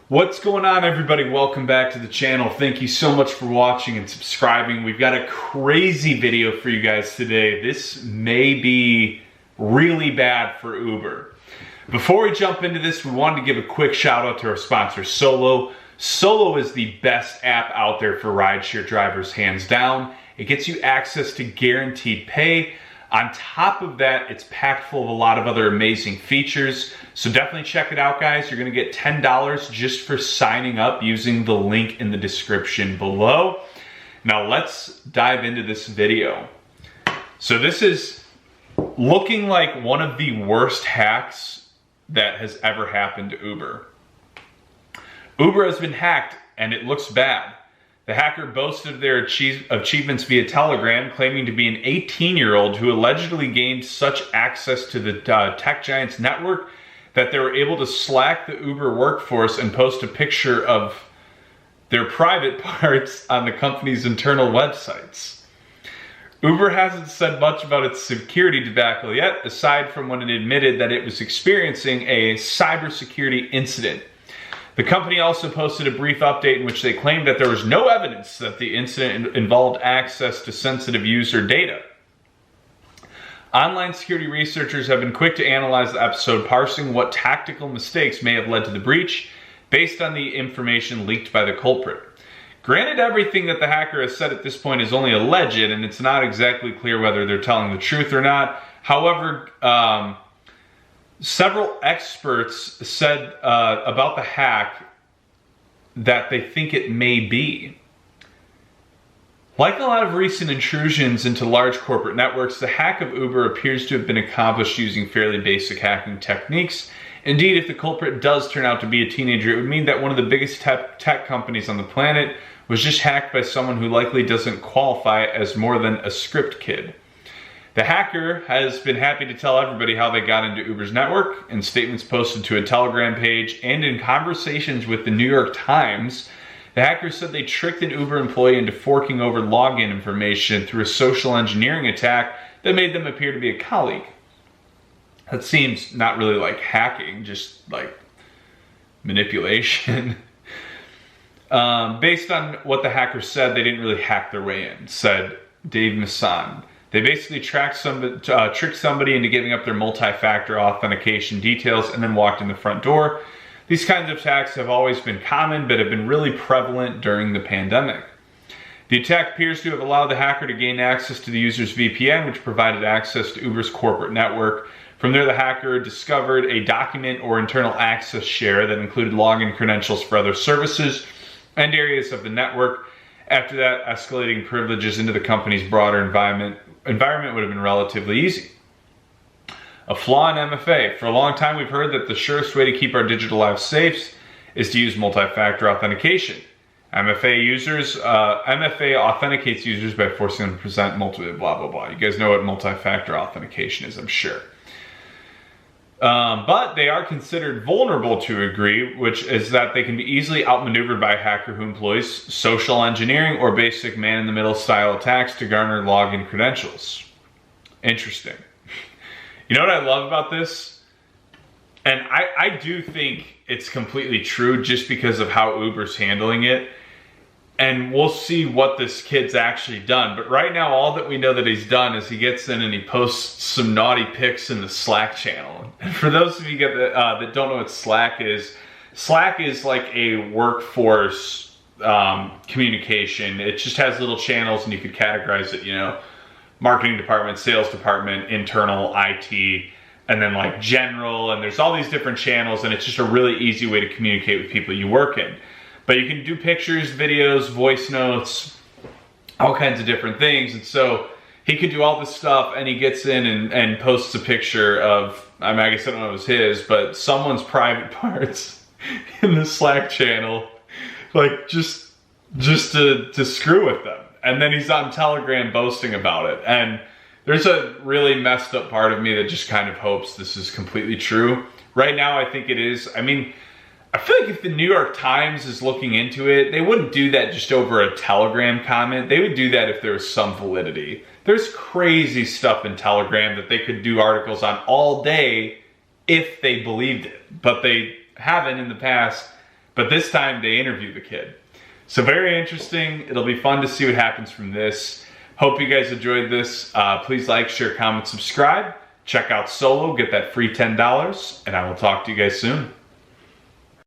What's going on, everybody? Welcome back to the channel. Thank you so much for watching and subscribing. We've got a crazy video for you guys today. This may be really bad for Uber. Before we jump into this, we wanted to give a quick shout out to our sponsor, Solo. Solo is the best app out there for rideshare drivers, hands down. It gets you access to guaranteed pay. On top of that, it's packed full of a lot of other amazing features. So definitely check it out, guys. You're gonna get $10 just for signing up using the link in the description below. Now let's dive into this video. So this is looking like one of the worst hacks that has ever happened to Uber. Uber has been hacked and it looks bad. The hacker boasted their achievements via Telegram, claiming to be an 18-year-old who allegedly gained such access to the tech giant's network that they were able to Slack the Uber workforce and post a picture of their private parts on the company's internal websites. Uber hasn't said much about its security debacle yet, aside from when it admitted that it was experiencing a cybersecurity incident. The company also posted a brief update in which they claimed that there was no evidence that the incident involved access to sensitive user data. Online security researchers have been quick to analyze the episode, parsing what tactical mistakes may have led to the breach based on the information leaked by the culprit. Granted, everything that the hacker has said at this point is only alleged, and it's not exactly clear whether they're telling the truth or not. However, several experts said about the hack that they think it may be. Like a lot of recent intrusions into large corporate networks, the hack of Uber appears to have been accomplished using fairly basic hacking techniques. Indeed, if the culprit does turn out to be a teenager, it would mean that one of the biggest tech companies on the planet was just hacked by someone who likely doesn't qualify as more than a script kid. The hacker has been happy to tell everybody how they got into Uber's network. In statements posted to a Telegram page and in conversations with the New York Times, the hacker said they tricked an Uber employee into forking over login information through a social engineering attack that made them appear to be a colleague. That seems not really like hacking, just like manipulation. Based on what the hacker said, they didn't really hack their way in, said Dave Masson. They basically tricked somebody into giving up their multi-factor authentication details and then walked in the front door. These kinds of attacks have always been common, but have been really prevalent during the pandemic. The attack appears to have allowed the hacker to gain access to the user's VPN, which provided access to Uber's corporate network. From there, the hacker discovered a document or internal access share that included login credentials for other services and areas of the network. After that, escalating privileges into the company's broader environment would have been relatively easy. A flaw in MFA. For a long time, we've heard that the surest way to keep our digital lives safe is to use multi-factor authentication. MFA authenticates users by forcing them to present multiple blah, blah, blah. You guys know what multi-factor authentication is, I'm sure. But they are considered vulnerable to a degree, which is that they can be easily outmaneuvered by a hacker who employs social engineering or basic man-in-the-middle style attacks to garner login credentials. Interesting. You know what I love about this? And I do think it's completely true just because of how Uber's handling it. And we'll see what this kid's actually done. But right now, all that we know that he's done is he gets in and he posts some naughty pics in the Slack channel. And for those of you that don't know what Slack is like a workforce communication. It just has little channels and you could categorize it, you know, marketing department, sales department, internal, IT, and then like general, and there's all these different channels, and it's just a really easy way to communicate with people you work in. But you can do pictures, videos, voice notes, all kinds of different things. And so he could do all this stuff, and he gets in and posts a picture of, I mean, I guess I don't know if it was his, but someone's private parts in the Slack channel, like just to screw with them. And then he's on Telegram boasting about it. And there's a really messed up part of me that just kind of hopes this is completely true. Right now, I think it is. I mean, I feel like if the New York Times is looking into it, they wouldn't do that just over a Telegram comment. They would do that if there was some validity. There's crazy stuff in Telegram that they could do articles on all day if they believed it. But they haven't in the past But this time they interview the kid. So very interesting. It'll be fun to see what happens from this. Hope you guys enjoyed this. Please like, share, comment, subscribe. Check out Solo, get that free $10, and I will talk to you guys soon.